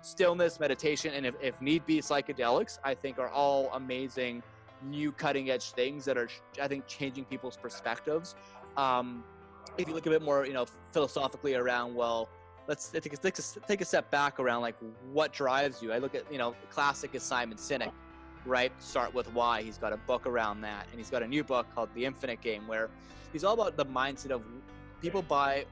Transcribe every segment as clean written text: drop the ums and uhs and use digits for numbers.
stillness, meditation, and if need be, psychedelics, I think are all amazing, new cutting edge things that are, I think, changing people's perspectives. If you look a bit more, philosophically around, well, let's take a step back around like what drives you. I look at, the classic is Simon Sinek, right? Start with why. He's got a book around that, and he's got a new book called The Infinite Game, where he's all about the mindset of people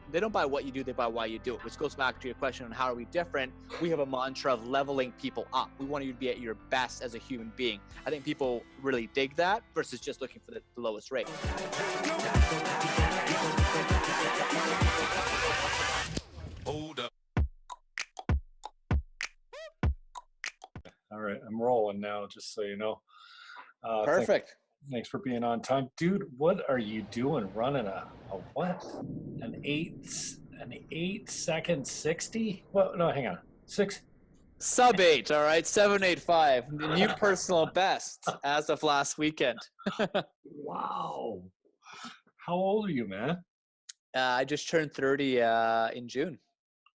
they don't buy what you do, they buy why you do it, which goes back to your question on how are we different. We have a mantra of leveling people up. We want you to be at your best as a human being. I think people really dig that versus just looking for the lowest rate. Hold up. All right, I'm rolling now, just so you know. Perfect. Thanks for being on time. Dude, what are you doing running a what? An 8 second 60? Well, no, hang on. Sub 8, all right, 785. The new personal best as of last weekend. Wow. How old are you, man? I just turned 30 in June.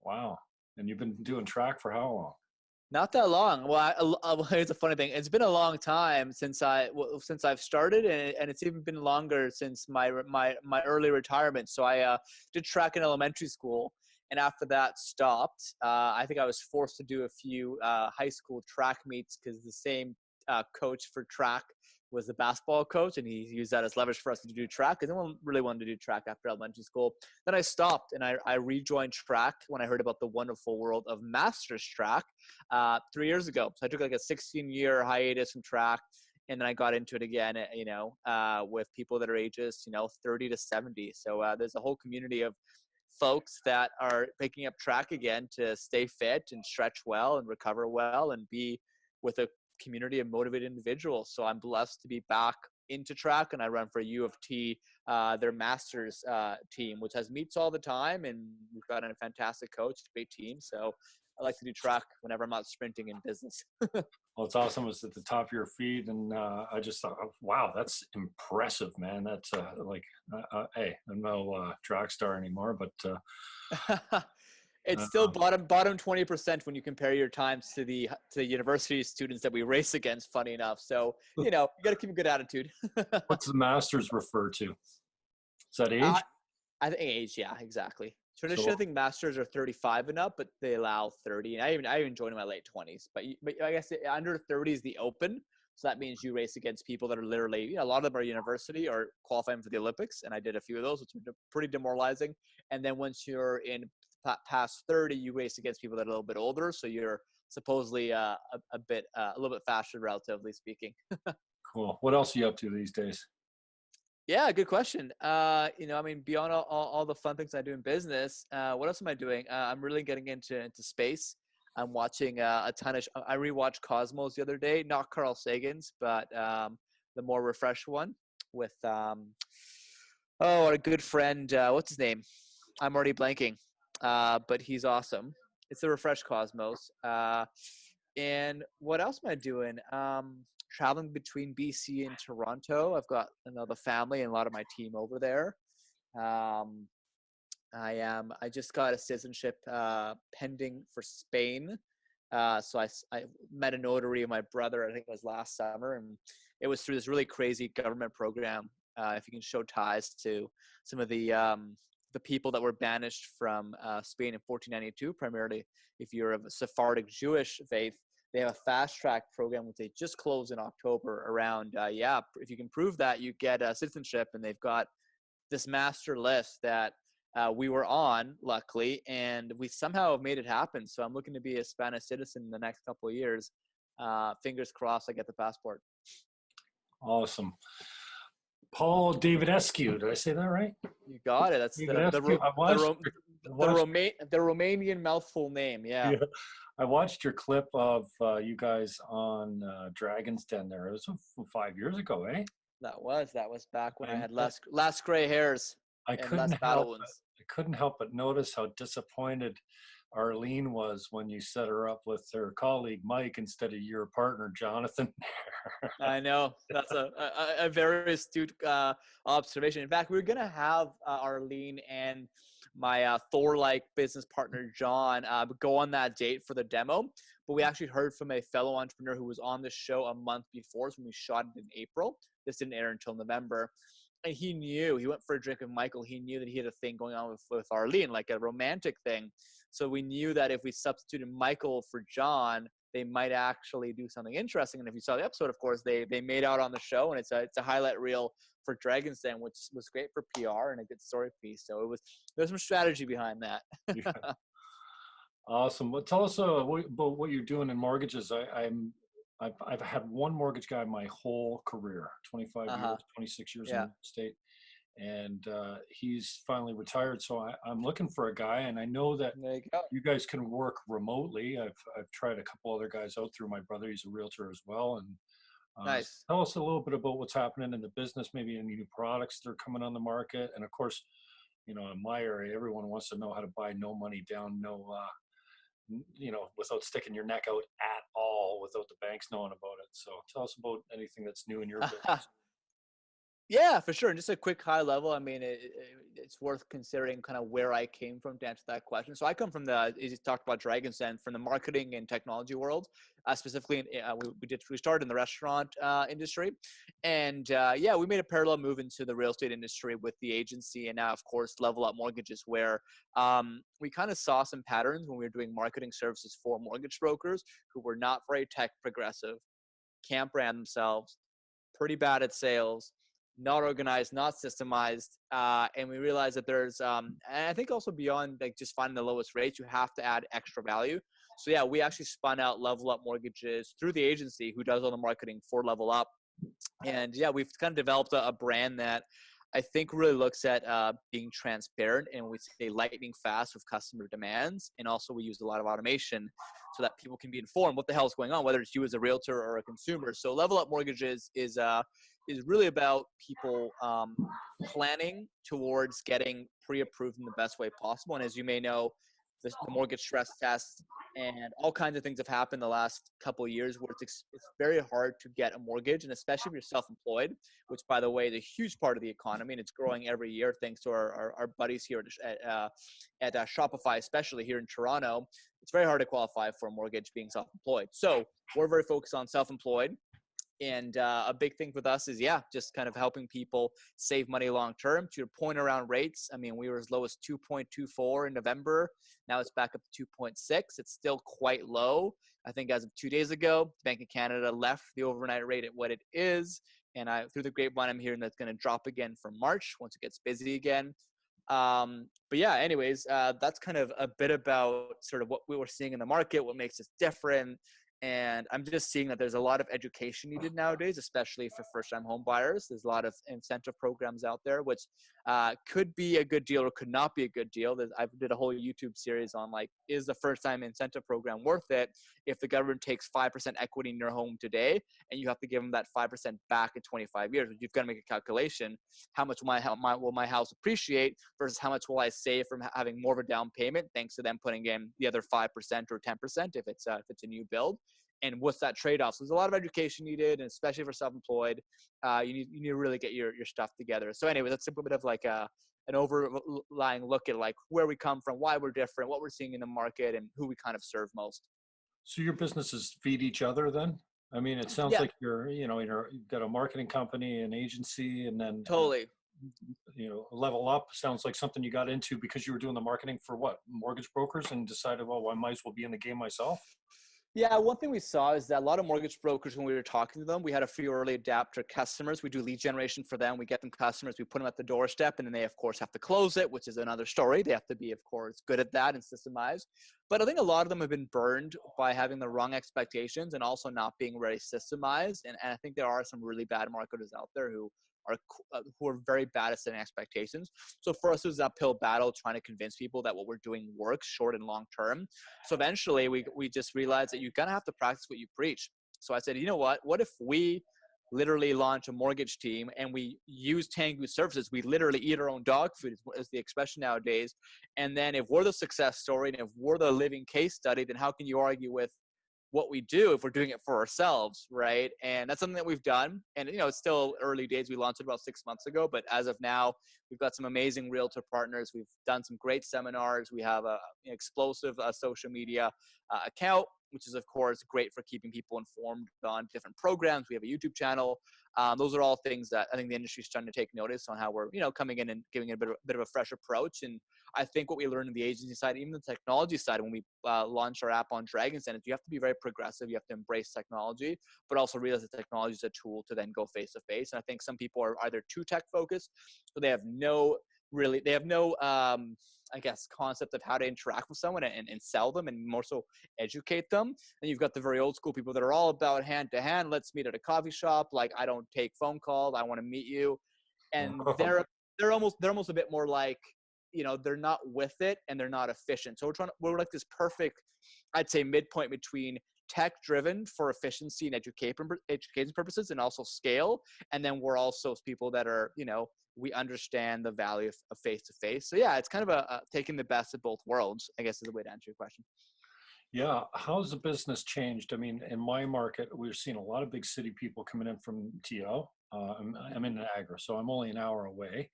Wow. And you've been doing track for how long? Not that long. Well, here's a funny thing. It's been a long time since I've started, and it's even been longer since my early retirement. So I did track in elementary school, and after that stopped. I think I was forced to do a few high school track meets because the same coach for track was the basketball coach, and he used that as leverage for us to do track, because no one really wanted to do track after elementary school. Then I stopped, and I rejoined track when I heard about the wonderful world of masters track 3 years ago. So I took like a 16-year hiatus from track, and then I got into it again, with people that are ages, 30 to 70. So there's a whole community of folks that are picking up track again to stay fit and stretch well and recover well and be with a community of motivated individuals. So I'm blessed to be back into track, and I run for U of T, their masters team, which has meets all the time, and we've got a fantastic coach, great team. So I like to do track whenever I'm not sprinting in business. Well, it's awesome. It's at the top of your feed, and I just thought, wow, that's impressive, man. That's hey, I'm no track star anymore, but it's still bottom 20% when you compare your times to the university students that we race against, funny enough. So, you got to keep a good attitude. What's the masters refer to? Is that age? I think age, yeah, exactly. Traditionally, I think masters are 35 and up, but they allow 30. And I even joined in my late 20s. But I guess under 30 is the open. So that means you race against people that are literally, a lot of them are university or qualifying for the Olympics. And I did a few of those, which were pretty demoralizing. And then once you're in past 30, you race against people that are a little bit older. So you're supposedly a little bit faster, relatively speaking. Cool. What else are you up to these days? Yeah, good question. Beyond all the fun things I do in business, what else am I doing? I'm really getting into space. I'm watching a ton of, I rewatched Cosmos the other day, not Carl Sagan's, but the more refreshed one with, our good friend, what's his name? I'm already blanking, but he's awesome. It's the refreshed Cosmos. And what else am I doing? Traveling between BC and Toronto. I've got another family and a lot of my team over there. I just got a citizenship pending for Spain. So I met a notary of my brother, I think it was last summer, and it was through this really crazy government program. If you can show ties to some of the people that were banished from Spain in 1492, primarily if you're of a Sephardic Jewish faith, they have a fast track program which they just closed in October around, if you can prove that, you get citizenship, and they've got this master list that we were on, luckily, and we somehow have made it happen. So I'm looking to be a Spanish citizen in the next couple of years. Fingers crossed I get the passport. Awesome. Paul Davidescu, did I say that right? You got it. That's the Romanian mouthful name. Yeah. I watched your clip of you guys on Dragon's Den there. It was 5 years ago, eh? That was back when I had less gray hairs and less battle wounds. I couldn't help but notice how disappointed Arlene was when you set her up with her colleague Mike instead of your partner Jonathan. I know, that's a very astute observation. In fact, we were gonna have Arlene and my Thor-like business partner, John, go on that date for the demo. But we actually heard from a fellow entrepreneur who was on the show a month before. So when we shot it in April, this didn't air until November. And he went for a drink with Michael. He knew that he had a thing going on with Arlene, like a romantic thing. So we knew that if we substituted Michael for John, they might actually do something interesting. And if you saw the episode, of course, they made out on the show, and it's a highlight reel for Dragon's Den, which was great for PR and a good story piece. So there's some strategy behind that. Yeah. Awesome. Well, tell us about what you're doing in mortgages. I've had one mortgage guy my whole career, 25 years, 26 years in the state. And he's finally retired. So I'm looking for a guy, and I know that you guys can work remotely. I've tried a couple other guys out through my brother. He's a realtor as well. And nice. Tell us a little bit about what's happening in the business, maybe any new products that are coming on the market. And of course, in my area, everyone wants to know how to buy no money down, without sticking your neck out at all, without the banks knowing about it. So tell us about anything that's new in your business. Yeah, for sure. And just a quick high level. I mean, it's worth considering kind of where I came from to answer that question. So I come from as you talked about Dragon's Den, from the marketing and technology world. Specifically, we started in the restaurant industry, and we made a parallel move into the real estate industry with the agency, and now, of course, Level Up Mortgages, where we kind of saw some patterns when we were doing marketing services for mortgage brokers who were not very tech progressive, can't brand themselves, pretty bad at sales, not organized, not systemized. And we realized that there's, and I think also beyond like just finding the lowest rates, you have to add extra value. So yeah, we actually spun out Level Up Mortgages through the agency who does all the marketing for Level Up. And yeah, we've kind of developed a brand that I think really looks at being transparent, and we say lightning fast with customer demands. And also we use a lot of automation so that people can be informed what the hell is going on, whether it's you as a realtor or a consumer. So Level Up Mortgages is really about people planning towards getting pre-approved in the best way possible. And as you may know, the mortgage stress test and all kinds of things have happened the last couple of years where it's very hard to get a mortgage, and especially if you're self-employed, which, by the way, is a huge part of the economy, and it's growing every year thanks to our buddies here at Shopify, especially here in Toronto. It's very hard to qualify for a mortgage being self-employed. So we're very focused on self-employed. And a big thing with us is, just kind of helping people save money long-term. To your point around rates, I mean, we were as low as 2.24 in November. Now it's back up to 2.6. It's still quite low. I think as of 2 days ago, Bank of Canada left the overnight rate at what it is. And through the grapevine, I'm hearing that's going to drop again for March once it gets busy again. But yeah, anyways, that's kind of a bit about sort of what we were seeing in the market, what makes us different. And I'm just seeing that there's a lot of education needed nowadays, especially for first-time home buyers. There's a lot of incentive programs out there, which could be a good deal or could not be a good deal. I did a whole YouTube series on, like, is the first-time incentive program worth it if the government takes 5% equity in your home today and you have to give them that 5% back in 25 years? You've got to make a calculation. How much will my house appreciate versus how much will I save from having more of a down payment thanks to them putting in the other 5% or 10% if it's a new build? And what's that trade-off? So there's a lot of education needed, and especially for self-employed, you need to really get your stuff together. So anyway, that's a bit of like an overlying look at like where we come from, why we're different, what we're seeing in the market, and who we kind of serve most. So your businesses feed each other then? I mean, it sounds like you've got a marketing company, an agency, and then totally. Level Up sounds like something you got into because you were doing the marketing for mortgage brokers and decided, well, I might as well be in the game myself. Yeah, one thing we saw is that a lot of mortgage brokers, when we were talking to them, we had a few early adapter customers. We do lead generation for them. We get them customers. We put them at the doorstep, and then they, of course, have to close it, which is another story. They have to be, of course, good at that and systemized. But I think a lot of them have been burned by having the wrong expectations and also not being very systemized. And I think there are some really bad marketers out there who are very bad at setting expectations. So for us, it was an uphill battle trying to convince people that what we're doing works short and long term. So eventually we just realized that you're going to have to practice what you preach. So I said, you know what if we literally launch a mortgage team and we use Tangoo services? We literally eat our own dog food is the expression nowadays. And then if we're the success story and if we're the living case study, then how can you argue with what we do if we're doing it for ourselves, right? And that's something that we've done. And, it's still early days. We launched it about 6 months ago, but as of now, we've got some amazing realtor partners. We've done some great seminars. We have an explosive social media account, which is, of course, great for keeping people informed on different programs. We have a YouTube channel. Those are all things that I think the industry is starting to take notice on how we're, coming in and giving it a bit of a fresh approach. And I think what we learned in the agency side, even the technology side, when we launched our app on Dragon's Den, is you have to be very progressive. You have to embrace technology, but also realize that technology is a tool to then go face to face. And I think some people are either too tech focused, so they have no I guess, concept of how to interact with someone and sell them and more so educate them. And you've got the very old school people that are all about hand to hand. Let's meet at a coffee shop. Like, I don't take phone calls. I want to meet you. And they're almost a bit more like, they're not with it and they're not efficient. So we're like this perfect, I'd say, midpoint between tech driven for efficiency and education purposes and also scale. And then we're also people that are, we understand the value of face-to-face. So yeah, it's kind of a taking the best of both worlds, I guess, is the way to answer your question. Yeah. How's the business changed? I mean, in my market, we're seeing a lot of big city people coming in from TO. I'm in Niagara, so I'm only an hour away.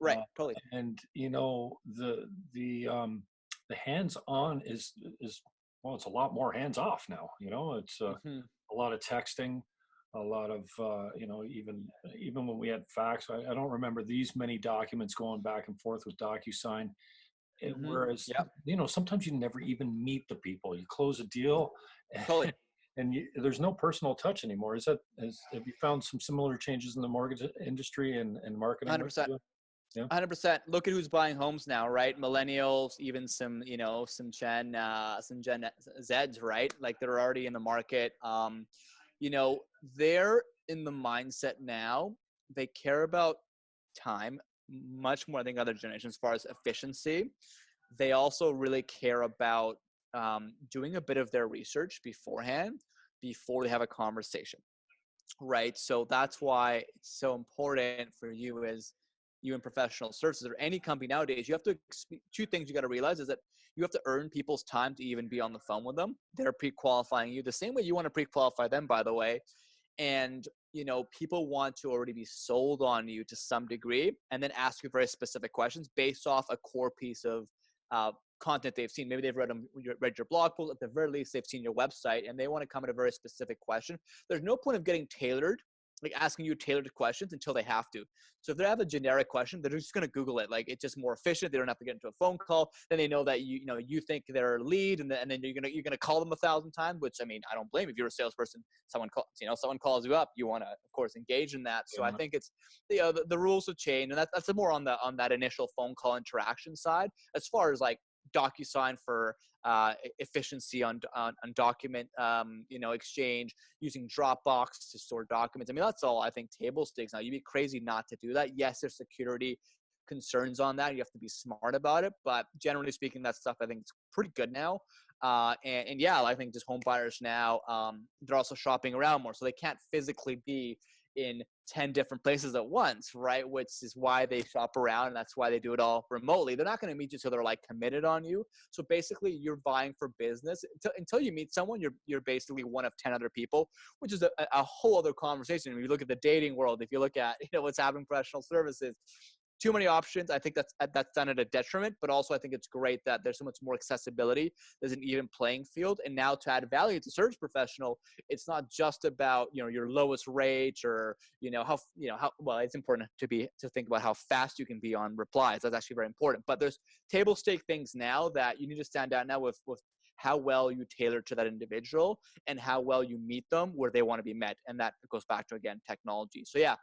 Right. Totally. And the hands-on is well, it's a lot more hands-off now. It's a lot of texting, a lot of even when we had fax, I don't remember these many documents going back and forth with DocuSign. Whereas sometimes you never even meet the people. You close a deal, totally. and there's no personal touch anymore. Have you found some similar changes in the mortgage industry and marketing? 100%. Yeah. 100%. Look at who's buying homes now, right? Millennials, even some Gen Zs, right? Like, they're already in the market. They're in the mindset now. They care about time much more, I think, other generations as far as efficiency. They also really care about doing a bit of their research beforehand before they have a conversation, right? So that's why it's so important for you as you in professional services or any company nowadays. You have to, two things you got to realize is that you have to earn people's time to even be on the phone with them. They're pre-qualifying you the same way you want to pre-qualify them, by the way. And, people want to already be sold on you to some degree and then ask you very specific questions based off a core piece of content they've seen. Maybe they've read your blog post. At the very least, they've seen your website and they want to come at a very specific question. There's no point of getting tailored, like asking you tailored questions until they have to. So if they have a generic question, they're just going to Google it. Like, it's just more efficient. They don't have to get into a phone call. Then they know that you think they're a lead, and then you're gonna call them 1,000 times. Which, I mean, I don't blame you. If you're a salesperson, someone calls you up, you want to, of course, engage in that. So I think it's the rules have changed, and that's more on that initial phone call interaction side. As far as like DocuSign for efficiency on document exchange, using Dropbox to store documents. I mean, that's all, I think, table stakes now. You'd be crazy not to do that. Yes, there's security concerns on that. You have to be smart about it, but generally speaking, that stuff I think is pretty good now. And yeah, I think just home buyers now, they're also shopping around more, so they can't physically be in 10 different places at once, right? Which is why they shop around, and that's why they do it all remotely. They're not going to meet you till they're like committed on you. So basically, you're buying for business until you meet someone. You're basically one of 10 other people, which is a whole other conversation. When you look at the dating world, if you look at what's happening in professional services, too many options. I think that's done at a detriment, but also I think it's great that there's so much more accessibility. There's an even playing field. And now to add value to service professional, it's not just about, your lowest rate or, how well, it's important to think about how fast you can be on replies. That's actually very important. But there's table stake things now that you need to stand out now with how well you tailor to that individual and how well you meet them where they want to be met. And that goes back to, again, technology. So yeah,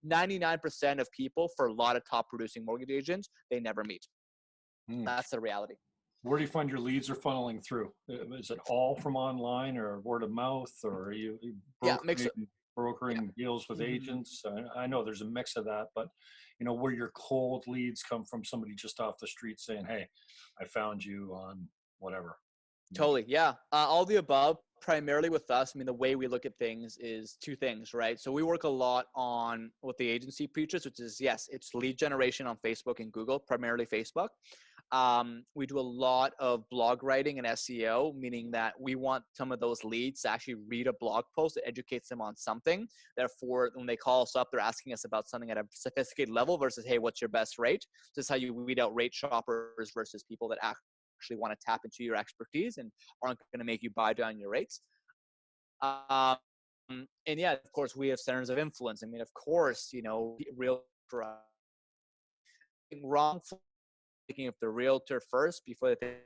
99% of people, for a lot of top producing mortgage agents, they never meet. That's the reality. Where do you find your leads are funneling through? Is it all from online or word of mouth, or are you brokering deals with agents? I know there's a mix of that, but where your cold leads come from somebody just off the street saying, "Hey, I found you on whatever." Totally. Yeah. All the above. Primarily with us, I mean, the way we look at things is two things, right? So we work a lot on what the agency preaches, which is, yes, it's lead generation on Facebook and Google, primarily Facebook. We do a lot of blog writing and SEO, meaning that we want some of those leads to actually read a blog post that educates them on something. Therefore, when they call us up, they're asking us about something at a sophisticated level versus, hey, what's your best rate? This is how you weed out rate shoppers versus people that actually want to tap into your expertise and aren't going to make you buy down your rates. And yeah, of course, we have centers of influence. I mean, of course, real wrong thinking of the realtor first before they think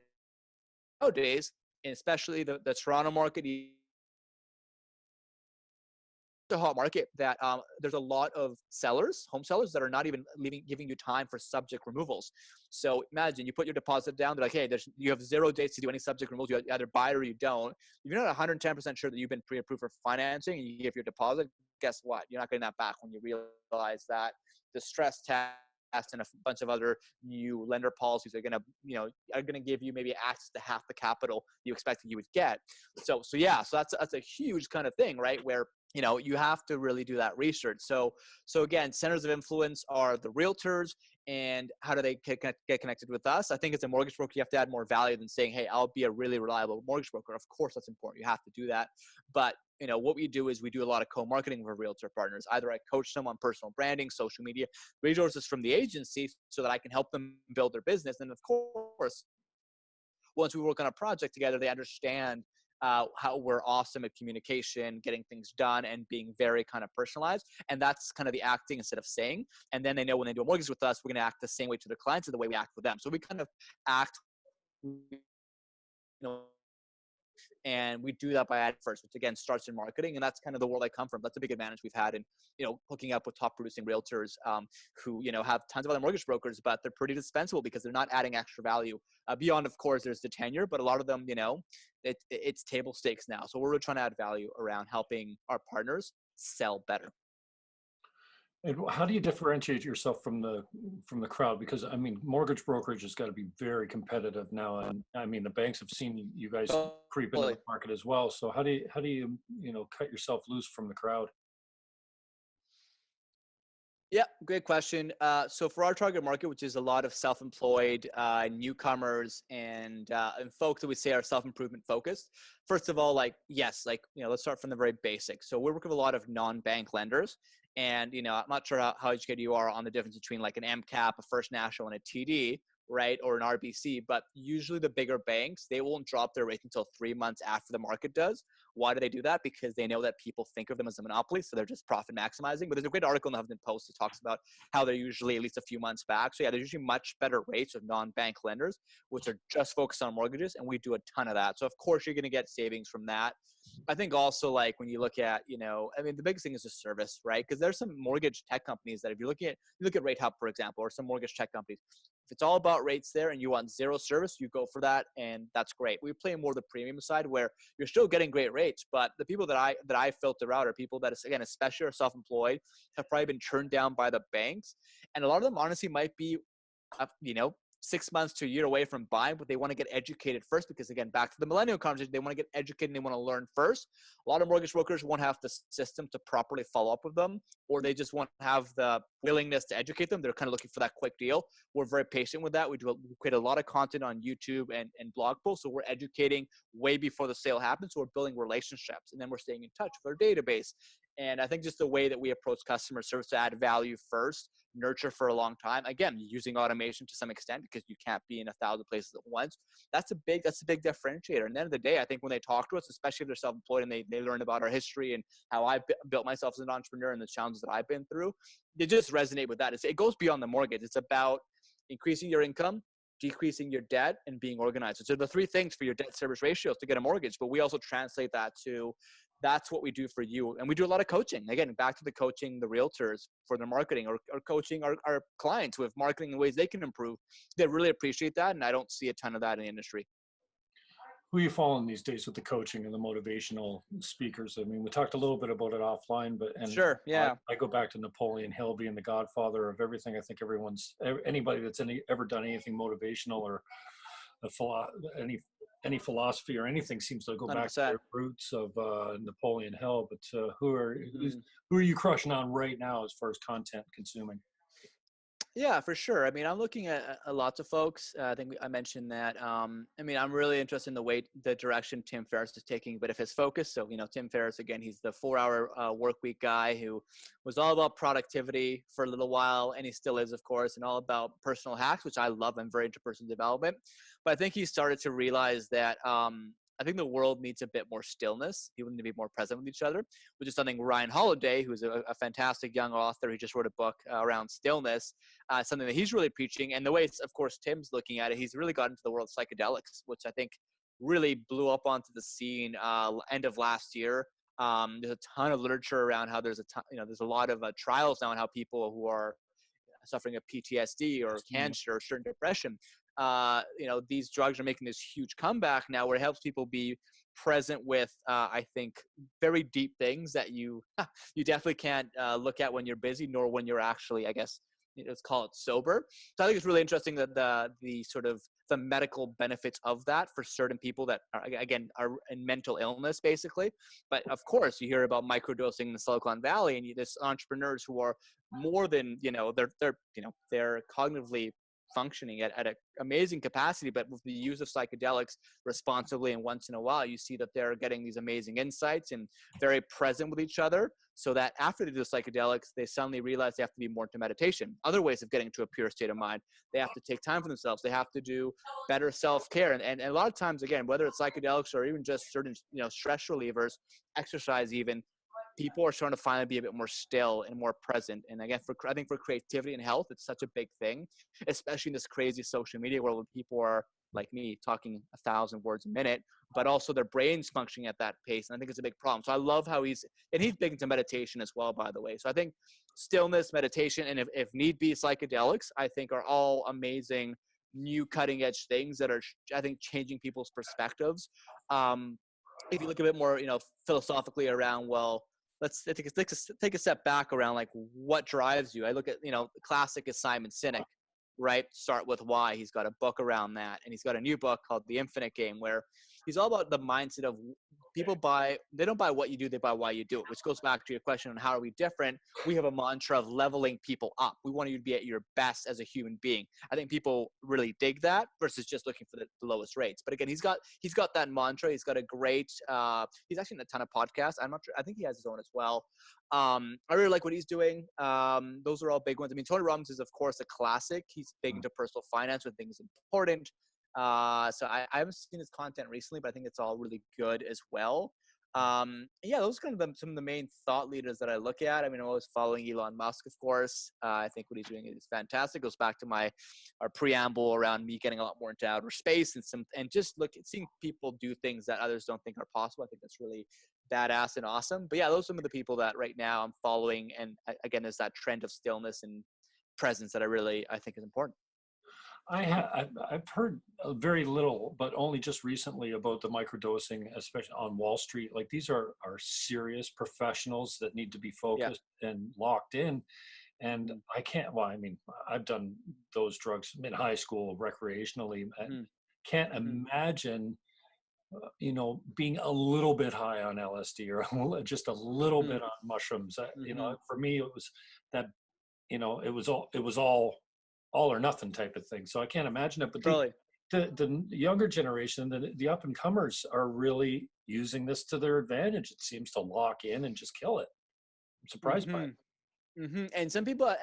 nowadays, and especially the Toronto market, a hot market that there's a lot of home sellers that are not even giving you time for subject removals. So imagine you put your deposit down. They're like, hey, you have 0 days to do any subject removals. You either buy it or you don't. If you're not 110% sure that you've been pre-approved for financing and you give your deposit, guess what? You're not getting that back when you realize that the stress test and a bunch of other new lender policies are going to give you maybe access to half the capital you expected you would get. So that's a huge kind of thing, right? Where you have to really do that research. So again, centers of influence are the realtors, and how do they get connected with us? I think as a mortgage broker, you have to add more value than saying, hey, I'll be a really reliable mortgage broker. Of course, that's important. You have to do that. But what we do is we do a lot of co-marketing with realtor partners. Either I coach them on personal branding, social media, resources from the agency so that I can help them build their business. And of course, once we work on a project together, they understand how we're awesome at communication, getting things done, and being very kind of personalized. And that's kind of the acting instead of saying. And then they know when they do a mortgage with us, we're going to act the same way to their clients as the way we act with them. So we kind of act, and we do that by ad first, which again starts in marketing. And that's kind of the world I come from. That's a big advantage we've had in, hooking up with top producing realtors who, have tons of other mortgage brokers, but they're pretty dispensable because they're not adding extra value beyond, of course, there's the tenure, but a lot of them, it's table stakes now. So we're really trying to add value around helping our partners sell better. And how do you differentiate yourself from the crowd? Because I mean, mortgage brokerage has got to be very competitive now, and I mean, the banks have seen you guys creep into the market as well. So how do you cut yourself loose from the crowd? Yeah, great question. So for our target market, which is a lot of self-employed newcomers and folks that we say are self-improvement focused. First of all, let's start from the very basics. So we work with a lot of non-bank lenders. And, I'm not sure how educated you are on the difference between like an MCAP, a First National, and a TD, right? Or an RBC. But usually the bigger banks, they won't drop their rates until 3 months after the market does. Why do they do that? Because they know that people think of them as a monopoly. So they're just profit maximizing. But there's a great article in the Huffington Post that talks about how they're usually at least a few months back. So yeah, there's usually much better rates of non-bank lenders, which are just focused on mortgages. And we do a ton of that. So of course you're going to get savings from that. I think also when you look at, the biggest thing is the service, right? Because there's some mortgage tech companies that if you look at Rate Hub, for example, or some mortgage tech companies, if it's all about rates there and you want zero service, you go for that. And that's great. We play more the premium side where you're still getting great rates, but the people that I filter out are people that, again, especially are self-employed, have probably been turned down by the banks. And a lot of them honestly might be, 6 months to a year away from buying, but they want to get educated first because, again, back to the millennial conversation, they want to get educated and they want to learn first. A lot of mortgage brokers won't have the system to properly follow up with them, or they just won't have the willingness to educate them. They're kind of looking for that quick deal. We're very patient with that. We create a lot of content on YouTube and blog posts, so we're educating way before the sale happens. So we're building relationships, and then we're staying in touch with our database. And I think just the way that we approach customer service to add value first, nurture for a long time, again, using automation to some extent because you can't be in 1,000 places at once. That's a big differentiator. And at the end of the day, I think when they talk to us, especially if they're self-employed and they learn about our history and how I built myself as an entrepreneur and the challenges that I've been through, they just resonate with that. It goes beyond the mortgage. It's about increasing your income, decreasing your debt, and being organized. So the three things for your debt service ratios to get a mortgage, but we also translate that to that's what we do for you. And we do a lot of coaching. Again, back to the coaching the realtors for their marketing or coaching our clients with marketing in ways they can improve. They really appreciate that. And I don't see a ton of that in the industry. Who are you following these days with the coaching and the motivational speakers? I mean, we talked a little bit about it offline, but sure, yeah. I go back to Napoleon Hill being the godfather of everything. I think anybody that's ever done anything motivational or any philosophy or anything seems to go 100%. Back to the roots of Napoleon Hill. But who are you crushing on right now as far as content consuming? Yeah, for sure. I mean, I'm looking at lots of folks. I think I mentioned that. I mean, I'm really interested in the direction Tim Ferriss is taking, but if his focus, so, Tim Ferriss, again, he's the 4-hour work week guy who was all about productivity for a little while, and he still is, of course, and all about personal hacks, which I love. I'm very into personal development. But I think he started to realize that I think the world needs a bit more stillness. People need to be more present with each other, which is something Ryan Holiday, who's a fantastic young author, he just wrote a book around stillness, something that he's really preaching. And the way, of course, Tim's looking at it, he's really got into the world of psychedelics, which I think really blew up onto the scene end of last year. There's a ton of literature around how there's there's a lot of trials now on how people who are suffering of PTSD or cancer or certain depression, these drugs are making this huge comeback now where it helps people be present with, I think, very deep things that you you definitely can't look at when you're busy, nor when you're actually, I guess, let's call it sober. So I think it's really interesting that the sort of the medical benefits of that for certain people that are, again, are in mental illness, basically. But of course, you hear about microdosing in the Silicon Valley, and there's entrepreneurs who are more than, they're cognitively functioning at an amazing capacity, but with the use of psychedelics responsibly and once in a while, you see that they're getting these amazing insights and very present with each other, so that after they do psychedelics, they suddenly realize they have to be more into meditation, other ways of getting to a pure state of mind. They have to take time for themselves. They have to do better self-care. And a lot of times, again, whether it's psychedelics or even just certain, stress relievers, exercise even, people are starting to finally be a bit more still and more present. And again, I think for creativity and health, it's such a big thing, especially in this crazy social media world where people are like me talking 1,000 words a minute, but also their brains functioning at that pace. And I think it's a big problem. So I love how he's big into meditation as well, by the way. So I think stillness, meditation, and if need be, psychedelics, I think are all amazing, new cutting edge things that are, I think, changing people's perspectives. If you look a bit more, philosophically around, well, let's take a step back around like what drives you. I look at, classic is Simon Sinek, right? Start with why. He's got a book around that, and he's got a new book called The Infinite Game, where he's all about the mindset of they don't buy what you do, they buy why you do it, which goes back to your question on how are we different. We have a mantra of leveling people up. We want you to be at your best as a human being. I think people really dig that versus just looking for the lowest rates. But again, he's got that mantra. He's got a great, he's actually in a ton of podcasts. I'm not sure. I think he has his own as well. I really like what he's doing. Those are all big ones. I mean, Tony Robbins is, of course, a classic. He's big into personal finance when things important. So I haven't seen his content recently, but I think it's all really good as well. Yeah, those are kind of some of the main thought leaders that I look at. I mean, I'm always following Elon Musk, of course. I think what he's doing is fantastic. Goes back to our preamble around me getting a lot more into outer space and just seeing people do things that others don't think are possible. I think that's really badass and awesome. But yeah, those are some of the people that right now I'm following. And again, there's that trend of stillness and presence that I think is important. I've heard very little, but only just recently, about the microdosing, especially on Wall Street. Like, these are serious professionals that need to be focused and locked in. And I can't, well, I mean, I've done those drugs in high school recreationally. I can't imagine, being a little bit high on LSD or just a little bit on mushrooms. For me, it was that, it was all or nothing type of thing. So I can't imagine it. But the younger generation, the up and comers, are really using this to their advantage. It seems to lock in and just kill it. I'm surprised by it. And some people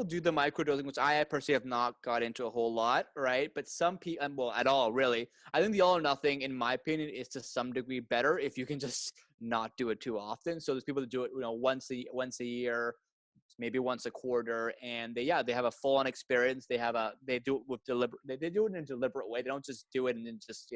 do the microdosing, which I personally have not got into a whole lot, right? But some people, well, at all, really. I think the all or nothing, in my opinion, is to some degree better if you can just not do it too often. So there's people that do it, once a year, maybe once a quarter, and they have a full-on experience. They do it with they do it in a deliberate way. They don't just do it and then just,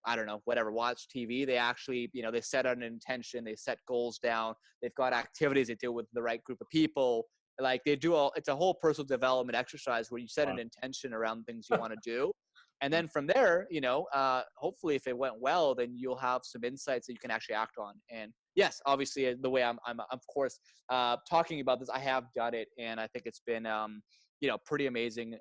I don't know, whatever, watch TV. They actually, they set an intention, they set goals down, they've got activities they do with the right group of people. Like, it's a whole personal development exercise where you set an intention around things you want to do. And then from there, hopefully if it went well, then you'll have some insights that you can actually act on. And yes, obviously the way I'm of course, talking about this, I have done it. And I think it's been, pretty amazing,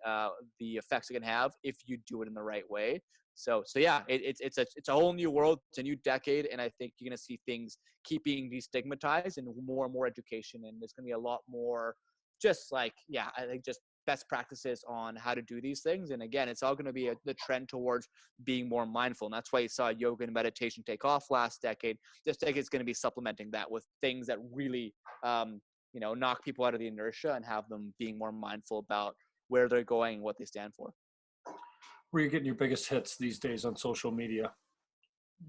the effects it can have if you do it in the right way. So yeah, it's a whole new world. It's a new decade. And I think you're going to see things keep being destigmatized and more education. And there's going to be a lot more just like, I think just best practices on how to do these things. And again, it's all going to be the trend towards being more mindful. And that's why you saw yoga and meditation take off last decade. This decade is going to be supplementing that with things that really, knock people out of the inertia and have them being more mindful about where they're going and what they stand for. Where are you getting your biggest hits these days on social media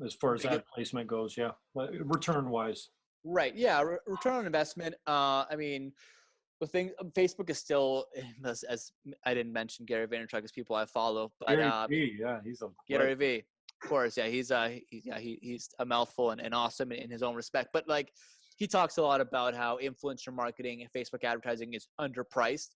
as far as ad placement goes? Yeah. Return wise. Right. Yeah. Return on investment. I mean, the thing, Facebook is still, as I didn't mention Gary Vaynerchuk as people I follow, but Gary V, yeah, he's a Gary V, of course, yeah, he's a mouthful and awesome in his own respect. But like, he talks a lot about how influencer marketing and Facebook advertising is underpriced,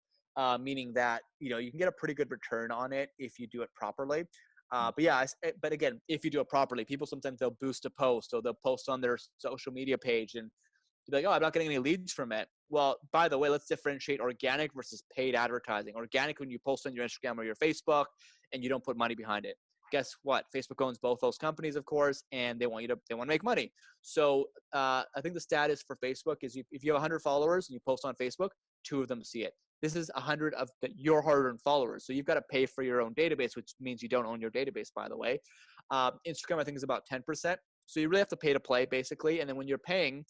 meaning that you can get a pretty good return on it if you do it properly. But again, if you do it properly, people sometimes they'll boost a post or they'll post on their social media page and be like, oh, I'm not getting any leads from it. Well, by the way, let's differentiate organic versus paid advertising. Organic, when you post on your Instagram or your Facebook and you don't put money behind it. Guess what? Facebook owns both those companies, of course, and they want to make money. So I think the status for Facebook is if you have 100 followers and you post on Facebook, 2 of them see it. This is 100 of your hard-earned followers. So you've got to pay for your own database, which means you don't own your database, by the way. Instagram, I think, is about 10%. So you really have to pay to play, basically. And then when you're paying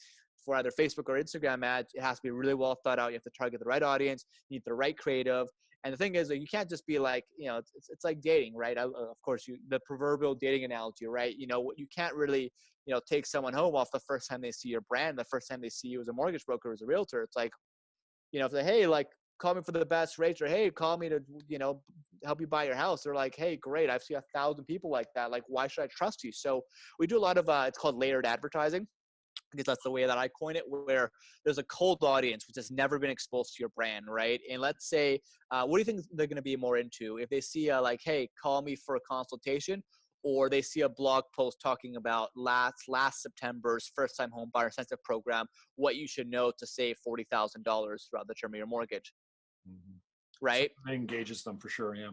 for either Facebook or Instagram ads, it has to be really well thought out. You have to target the right audience. You need the right creative. And the thing is that you can't just be like, it's like dating, right? Of course, the proverbial dating analogy, right? You can't really, take someone home off the first time they see your brand, the first time they see you as a mortgage broker, as a realtor. It's like, if they, hey, like, call me for the best rates, or hey, call me to, help you buy your house. They're like, hey, great, I've seen 1,000 people like that. Like, why should I trust you? So we do a lot of, it's called layered advertising, because that's the way that I coin it, where there's a cold audience which has never been exposed to your brand, right? And let's say, what do you think they're going to be more into? If they see like, hey, call me for a consultation, or they see a blog post talking about last September's first-time home buyer incentive program, what you should know to save $40,000 throughout the term of your mortgage, right? So that engages them for sure, yeah.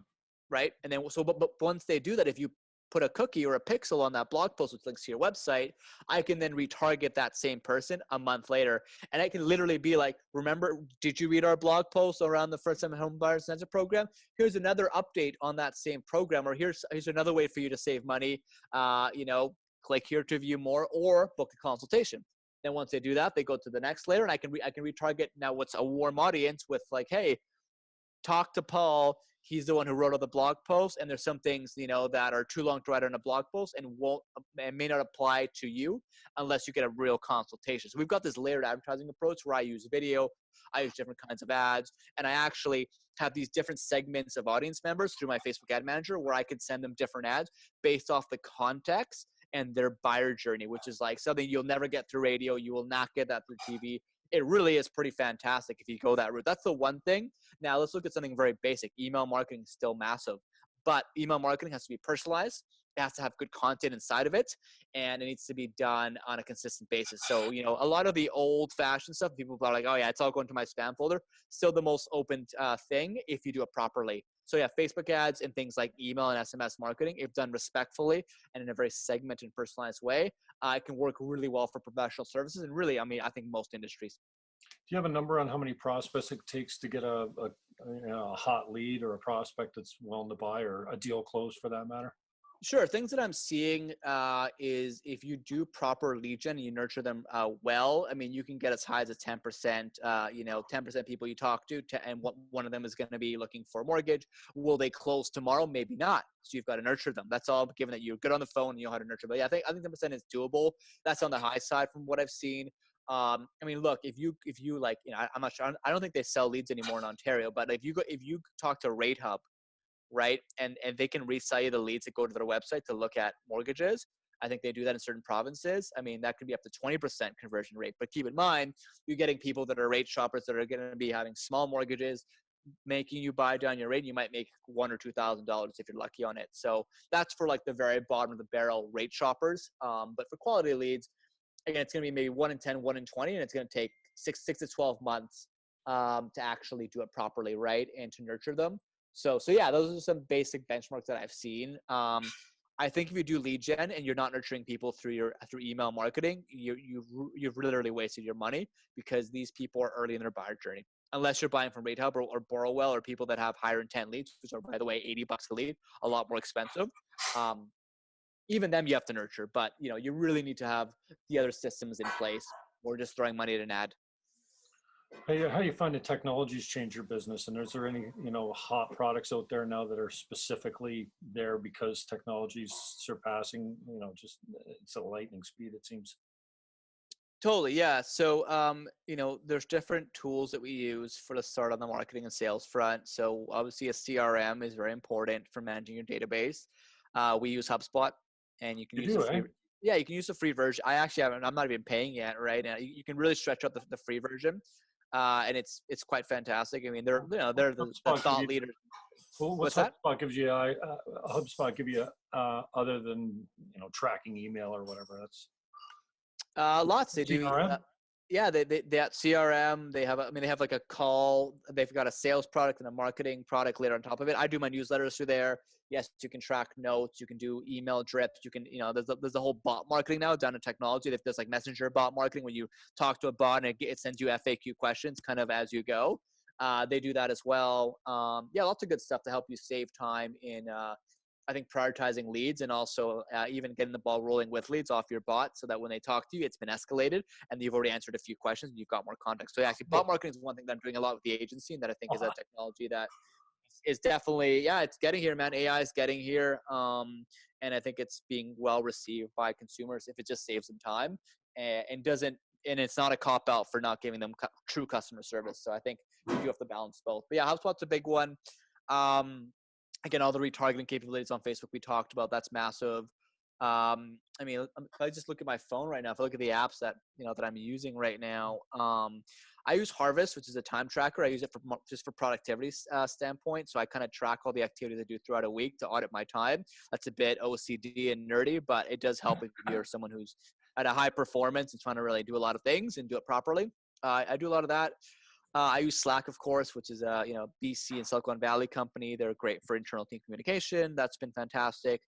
Right, and then but once they do that, if you put a cookie or a pixel on that blog post which links to your website, I can then retarget that same person a month later. And I can literally be like, remember, did you read our blog post around the first time home buyer incentive program? Here's another update on that same program, or here's another way for you to save money. Click here to view more or book a consultation. Then once they do that, they go to the next layer, and I can retarget now what's a warm audience with like, hey, talk to Paul. He's the one who wrote all the blog posts, and there's some things, that are too long to write on a blog post and may not apply to you unless you get a real consultation. So we've got this layered advertising approach where I use video, I use different kinds of ads, and I actually have these different segments of audience members through my Facebook ad manager where I can send them different ads based off the context and their buyer journey, which is like something you'll never get through radio. You will not get that through TV. It really is pretty fantastic if you go that route. That's the one thing. Now let's look at something very basic. Email marketing is still massive, but email marketing has to be personalized. It has to have good content inside of it, and it needs to be done on a consistent basis. So, a lot of the old fashioned stuff, people are like, oh yeah, it's all going to my spam folder. Still the most open thing if you do it properly. So yeah, Facebook ads and things like email and SMS marketing, if done respectfully and in a very segmented and personalized way, it can work really well for professional services. And really, I think most industries. Do you have a number on how many prospects it takes to get a hot lead or a prospect that's willing to buy, or a deal closed for that matter? Sure. Things that I'm seeing is if you do proper lead gen and you nurture them well, you can get as high as a 10%, 10% people you talk to, and one of them is going to be looking for a mortgage. Will they close tomorrow? Maybe not. So you've got to nurture them. That's all, given that you're good on the phone and you know how to nurture. But yeah, I think 10% is doable. That's on the high side from what I've seen. Look, if you like, I'm not sure. I don't think they sell leads anymore in Ontario, but if you talk to Rate Hub, right, and they can resell you the leads that go to their website to look at mortgages. I think they do that in certain provinces. That could be up to 20% conversion rate. But keep in mind, you're getting people that are rate shoppers that are going to be having small mortgages, making you buy down your rate. You might make $1,000 or $2,000 if you're lucky on it. So that's for like the very bottom of the barrel rate shoppers. But for quality leads, again, it's going to be maybe 1 in 10, 1 in 20, and it's going to take six to 12 months to actually do it properly, right, and to nurture them. So yeah, those are some basic benchmarks that I've seen. I think if you do lead gen and you're not nurturing people through email marketing, you've literally wasted your money, because these people are early in their buyer journey. unless you're buying from retail or Borrowell or people that have higher intent leads, which are, by the way, $80 a lead, a lot more expensive. Even them you have to nurture, but you really need to have the other systems in place, or just throwing money at an ad. How you find the technologies change your business, and is there any hot products out there now that are specifically there because technology's surpassing, just it's a lightning speed, it seems? Totally, yeah. So there's different tools that we use for the start on the marketing and sales front. So obviously a CRM is very important for managing your database. We use HubSpot, and you can use yeah, you can use the free version. I actually haven't, I'm not even paying yet, right? And you can really stretch out the free version. And it's quite fantastic. I mean, they're the thought leaders. What's that? HubSpot gives you? HubSpot give you other than tracking email or whatever? That's lots. They do. Yeah, they have CRM. They have like a call. They've got a sales product and a marketing product later on top of it. I do my newsletters through there. Yes, you can track notes. You can do email drips. You can, there's a whole bot marketing now done in technology. There's like messenger bot marketing when you talk to a bot and it sends you FAQ questions kind of as you go. They do that as well. Yeah, lots of good stuff to help you save time in, I think, prioritizing leads, and also even getting the ball rolling with leads off your bot, so that when they talk to you, it's been escalated and you've already answered a few questions and you've got more context. So yeah, actually, bot marketing is one thing that I'm doing a lot with the agency, and that I think is a technology that is definitely, it's getting here, man. AI is getting here. And I think it's being well received by consumers if it just saves them time and it's not a cop out for not giving them true customer service. So I think you do have to balance both. But yeah, HubSpot's a big one. Again, all the retargeting capabilities on Facebook we talked about, that's massive. I mean, if I just look at my phone right now, if I look at the apps that that I'm using right now, I use Harvest, which is a time tracker. I use it just for productivity standpoint. So I kind of track all the activities I do throughout a week to audit my time. That's a bit OCD and nerdy, but it does help if you're someone who's at a high performance and trying to really do a lot of things and do it properly. I do a lot of that. I use Slack, of course, which is a BC and Silicon Valley company. They're great for internal team communication. That's been fantastic.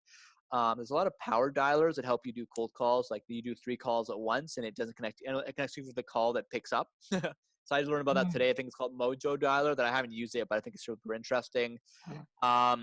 There's a lot of power dialers that help you do cold calls. Like you do 3 calls at once and it doesn't connect. It connects you with the call that picks up. So I learned about that today. I think it's called Mojo Dialer, that I haven't used it, but I think it's super interesting. I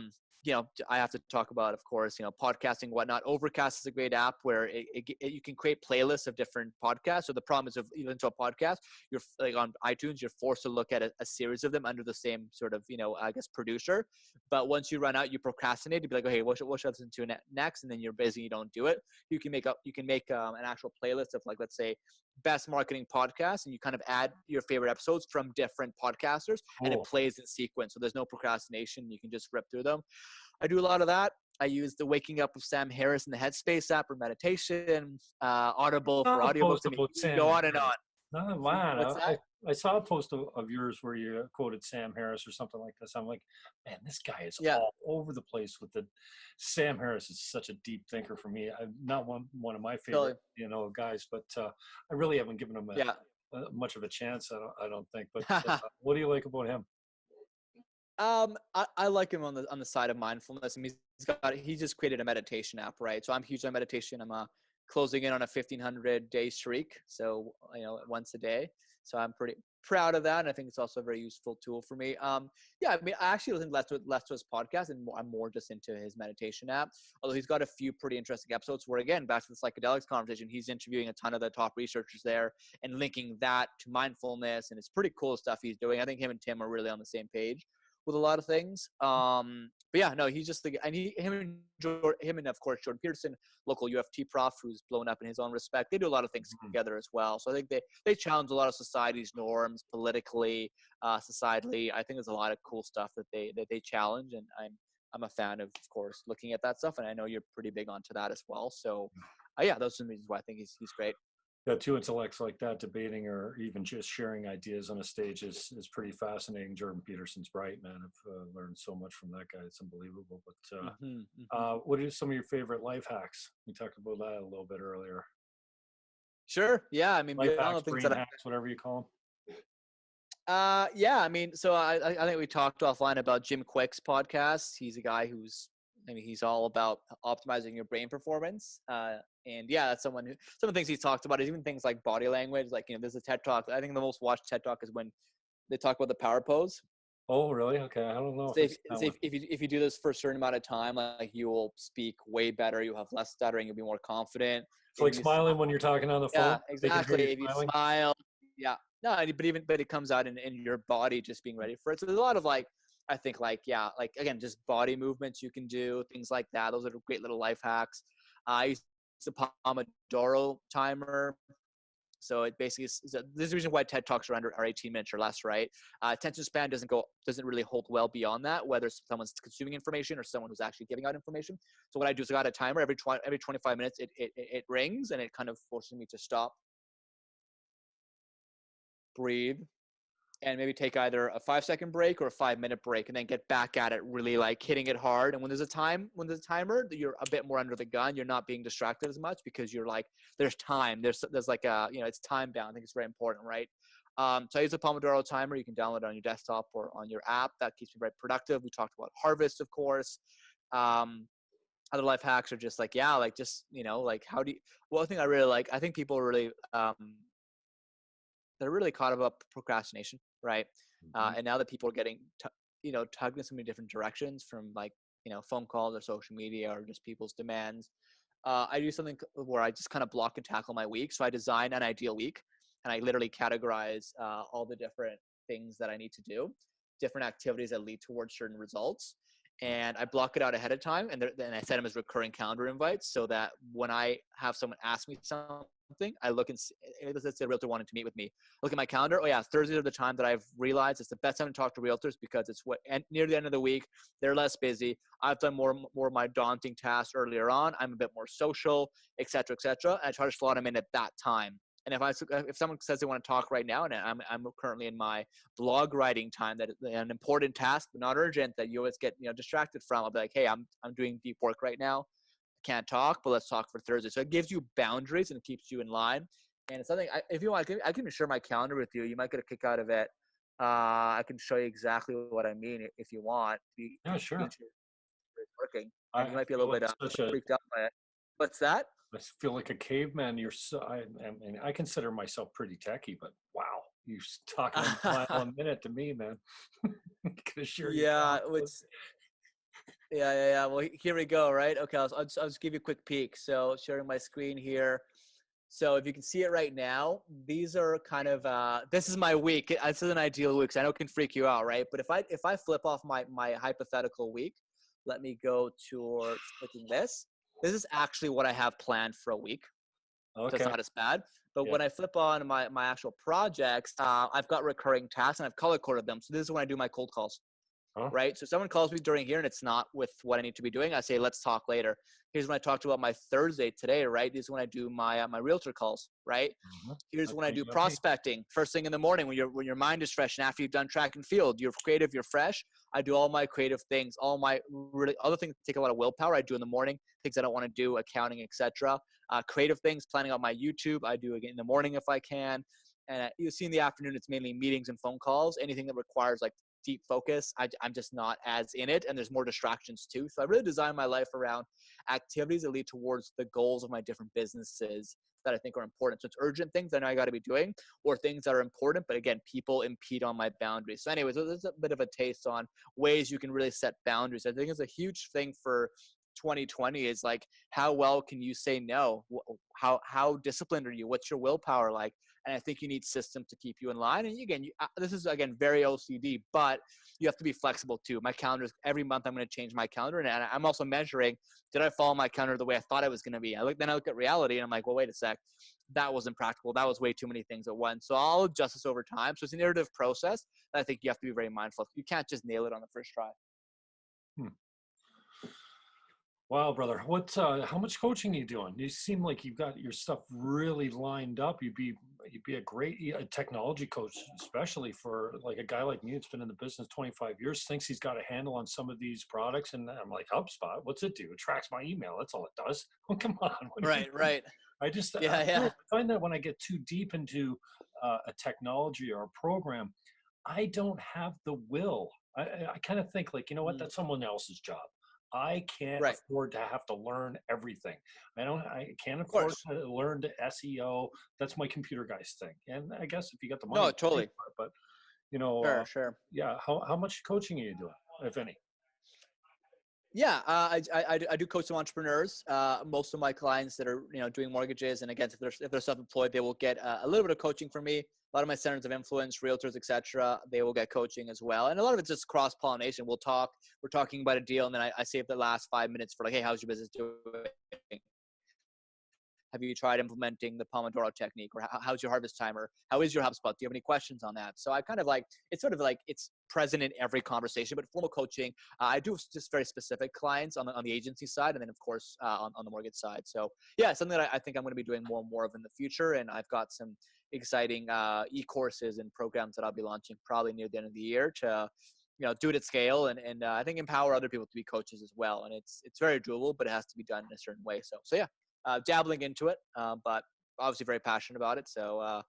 have to talk about, of course, podcasting, whatnot. Overcast is a great app where you can create playlists of different podcasts. So the problem is, if you listen to a podcast, you're like on iTunes, you're forced to look at a series of them under the same sort of, I guess, producer. But once you run out, you procrastinate to be like, okay, what should I listen to next? And then you're busy, you don't do it. You can make an actual playlist of, like, let's say, best marketing podcasts, and you kind of add your favorite episodes from different podcasters, and it plays in sequence. So there's no procrastination. You can just rip through them. I do a lot of that. I use the Waking Up with Sam Harris and the Headspace app for meditation, Audible for audiobooks. I mean, go on and on. Oh, wow. I saw a post of yours where you quoted Sam Harris or something like this. I'm like, man, this guy is all over the place with the Sam Harris is such a deep thinker for me. I'm not one of my favorite, guys, but I really haven't given him much of a chance. I don't think. But what do you like about him? I like him on the side of mindfulness. I mean, he just created a meditation app, right? So I'm huge on meditation. I'm closing in on a 1,500 day streak. So, once a day. So I'm pretty proud of that. And I think it's also a very useful tool for me. I mean, I actually listen less to his podcast, and I'm more just into his meditation app. Although he's got a few pretty interesting episodes where, again, back to the psychedelics conversation, he's interviewing a ton of the top researchers there and linking that to mindfulness. And it's pretty cool stuff he's doing. I think him and Tim are really on the same page with a lot of things. But yeah, no, he's just him and of course Jordan Peterson, local UFT prof, who's blown up in his own respect. They do a lot of things together as well. So I think they challenge a lot of society's norms politically, societally. I think there's a lot of cool stuff that they challenge, and I'm a fan of course, looking at that stuff. And I know you're pretty big onto that as well. So yeah, those are the reasons why I think he's great. Yeah, 2 intellects like that debating or even just sharing ideas on a stage is pretty fascinating. Jordan Peterson's bright, man. I've learned so much from that guy. It's unbelievable. But what are some of your favorite life hacks? We talked about that a little bit earlier. Sure. Yeah. I mean, life hacks, brain hacks, whatever you call them. Yeah. I mean, so I think we talked offline about Jim Qwik's podcast. He's a guy he's all about optimizing your brain performance. And yeah, that's some of the things he's talked about is even things like body language. Like, there's a TED Talk. I think the most watched TED Talk is when They talk about the power pose. Oh, really? Okay. I don't know So if you do this for a certain amount of time, like you will speak way better. You'll have less stuttering. You'll be more confident. It's like smiling when you're talking on the phone. Yeah, exactly. If you smile, yeah. No, but it comes out in your body just being ready for it. So there's a lot of like, I think like, yeah, like again, just body movements you can do, things like that. Those are great little life hacks. I use the Pomodoro Timer. So it basically this is the reason why TED Talks are 18 minutes or less, right? Attention span doesn't really hold well beyond that, whether someone's consuming information or someone who's actually giving out information. So what I do is I got a timer every 25 minutes. It rings and it kind of forces me to stop, breathe, and maybe take either a 5-second break or a 5-minute break, and then get back at it, really like hitting it hard. And when there's a timer, you're a bit more under the gun. You're not being distracted as much because you're like, there's time. There's like a, it's time bound. I think it's very important, right? So I use a Pomodoro Timer. You can download it on your desktop or on your app. That keeps me very productive. We talked about harvest, of course. Other life hacks are just like, yeah, like just, like how do you, one thing I really like, I think people really, they're really caught up procrastination, right? And now that people are getting, tugged in so many different directions from like, phone calls or social media or just people's demands. I do something where I just kind of block and tackle my week. So I design an ideal week and I literally categorize all the different things that I need to do, different activities that lead towards certain results. And I block it out ahead of time. And then I set them as recurring calendar invites so that when I have someone ask me something, I look and see, let's say a realtor wanted to meet with me. Look at my calendar. Oh yeah, Thursdays are the time that I've realized it's the best time to talk to realtors because it's near the end of the week. They're less busy. I've done more of my daunting tasks earlier on. I'm a bit more social, et cetera, et cetera. And I try to slot them in at that time. And if someone says they want to talk right now, and I'm currently in my blog writing time, that is an important task but not urgent that you always get distracted from, I'll be like, hey, I'm doing deep work right now. Can't talk, but let's talk for Thursday. So it gives you boundaries and it keeps you in line. And it's something, if you want, I can share my calendar with you. You might get a kick out of it. I can show you exactly what I mean if you want. Yeah, sure. It's working. And you might be a little bit freaked out by it. What's that? I feel like a caveman. I consider myself pretty techie, but wow, you talking a mile a minute to me, man. Yeah, Yeah. Well, here we go, right? Okay, I'll just give you a quick peek. So sharing my screen here. So if you can see it right now, these are kind of, this is my week. This is an ideal week, because I know it can freak you out, right? But if I flip off my hypothetical week, let me go towards clicking this. This is actually what I have planned for a week. Okay. So it's not as bad. But when I flip on my actual projects, I've got recurring tasks and I've color coded them. So this is when I do my cold calls. Huh? Right. So someone calls me during here and it's not with what I need to be doing. I say, let's talk later. Here's when I talked about my Thursday today, right? This is when I do my realtor calls, right? Mm-hmm. Here's when I do prospecting first thing in the morning when your mind is fresh and after you've done track and field, you're creative, you're fresh. I do all my creative things, all my really other things that take a lot of willpower. I do in the morning, things I don't want to do, accounting, etc. Creative things, planning out my YouTube. I do again in the morning if I can. And you see in the afternoon, it's mainly meetings and phone calls. Anything that requires like deep focus, I'm just not as in it, and there's more distractions too. So I really design my life around activities that lead towards the goals of my different businesses that I think are important. So it's urgent things I know I got to be doing, or things that are important, but again, people impede on my boundaries. So anyways, there's a bit of a taste on ways you can really set boundaries. I think it's a huge thing for 2020 is like, how well can you say no? How disciplined are you? What's your willpower like? And I think you need systems to keep you in line. And again, this is again very OCD, but you have to be flexible too. My calendar is every month I'm going to change my calendar, and I'm also measuring, did I follow my calendar the way I thought I was going to be? Then I look at reality and I'm like, well, wait a sec, that wasn't practical. That was way too many things at once. So I'll adjust this over time. So it's an iterative process that I think you have to be very mindful of. You can't just nail it on the first try. Wow, brother. How much coaching are you doing? You seem like you've got your stuff really lined up. You'd be a great technology coach, especially for like a guy like me that's been in the business 25 years, thinks he's got a handle on some of these products. And I'm like, HubSpot, what's it do? It tracks my email. That's all it does. Oh, come on. Right. I find that when I get too deep into a technology or a program, I don't have the will. I kind of think like, you know what, that's someone else's job. I can't afford to have to learn everything. I can't afford to learn the SEO. That's my computer guy's thing. And I guess if you got the money, no, totally. But Sure. Yeah. How much coaching are you doing, if any? Yeah, I do coach some entrepreneurs. Most of my clients that are doing mortgages, and again, if they're self-employed, they will get a little bit of coaching from me. A lot of my centers of influence, realtors, etc., they will get coaching as well. And a lot of it's just cross-pollination. We're talking about a deal, and then I save the last 5 minutes for like, hey, how's your business doing? Have you tried implementing the Pomodoro technique, or how's your harvest timer? How is your HubSpot? Do you have any questions on that? So I kind of like, it's sort of like it's present in every conversation, but formal coaching, I do just very specific clients on the agency side. And then of course, on the mortgage side. So yeah, something that I think I'm going to be doing more and more of in the future. And I've got some exciting e-courses and programs that I'll be launching probably near the end of the year to, do it at scale and I think empower other people to be coaches as well. And it's very doable, but it has to be done in a certain way. So yeah. Dabbling into it, but obviously very passionate about it. So,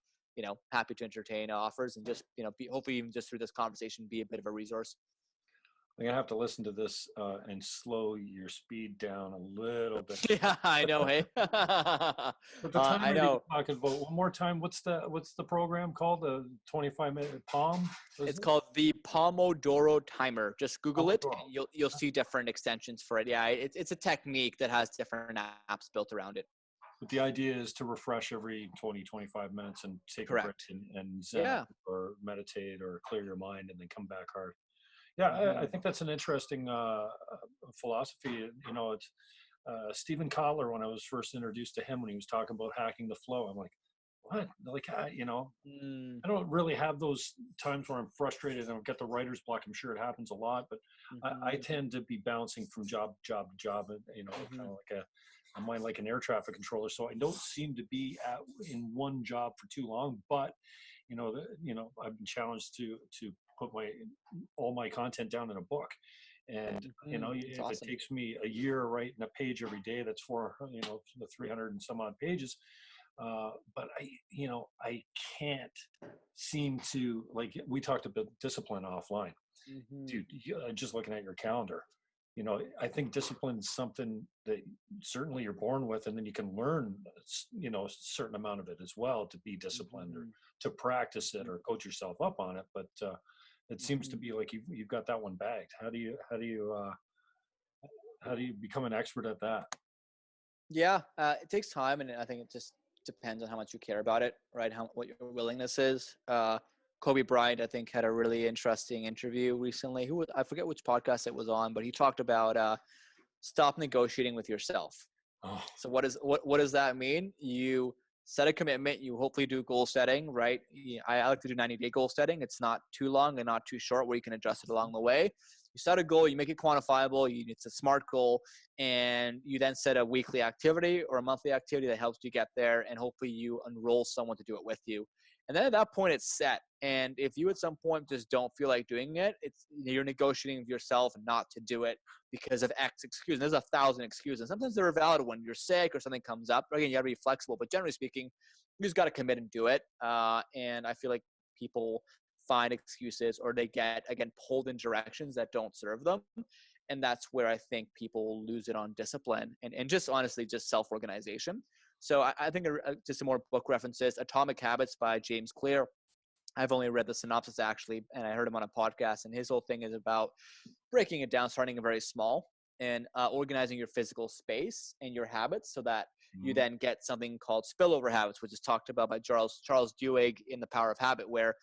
happy to entertain offers and just, hopefully even just through this conversation, be a bit of a resource. I'm gonna have to listen to this and slow your speed down a little bit. Yeah, I know. Hey, but the timer I know. you're talking about, one more time. What's the program called? The 25-minute Palm? It's called the Pomodoro Timer. Just Google it. Pomodoro. And you'll see different extensions for it. Yeah, it's a technique that has different apps built around it. But the idea is to refresh every 20-25 minutes and take Correct. a break and zen or meditate or clear your mind and then come back hard. Yeah, I think that's an interesting philosophy. It's Stephen Kotler, when I was first introduced to him, when he was talking about hacking the flow, I'm like, what? Like, I don't really have those times where I'm frustrated and I get the writer's block. I'm sure it happens a lot, but I tend to be bouncing from job to job, and kind of like a mind like an air traffic controller. So I don't seem to be in one job for too long. But I've been challenged to put all my content down in a book. And if awesome. It takes me a year writing a page every day, that's for the 300 and some odd pages. But I can't seem to, like, we talked about discipline offline. Dude, just looking at your calendar, I think discipline is something that certainly you're born with, and then you can learn, a certain amount of it as well to be disciplined or to practice it or coach yourself up on it. But it seems to be like you've got that one bagged. How do you become an expert at that? Yeah, it takes time, and I think it just depends on how much you care about it, right? What your willingness is. Kobe Bryant, I think, had a really interesting interview recently. I forget which podcast it was on, but he talked about stop negotiating with yourself. Oh. So what does that mean? You set a commitment. You hopefully do goal setting, right? I like to do 90-day goal setting. It's not too long and not too short, where you can adjust it along the way. You set a goal, you make it quantifiable, it's a SMART goal, and you then set a weekly activity or a monthly activity that helps you get there, and hopefully you enroll someone to do it with you. And then at that point, it's set. And if you at some point just don't feel like doing it, you're negotiating with yourself not to do it because of X excuse. There's 1,000 excuses. Sometimes they're valid when you're sick or something comes up. Again, you got to be flexible. But generally speaking, you just got to commit and do it. And I feel like people find excuses, or they get, again, pulled in directions that don't serve them. And that's where I think people lose it on discipline and just honestly, just self-organization. So I think just some more book references: Atomic Habits by James Clear. I've only read the synopsis actually, and I heard him on a podcast, and his whole thing is about breaking it down, starting very small, and organizing your physical space and your habits so that you then get something called spillover habits, which is talked about by Charles Duhigg in The Power of Habit, where,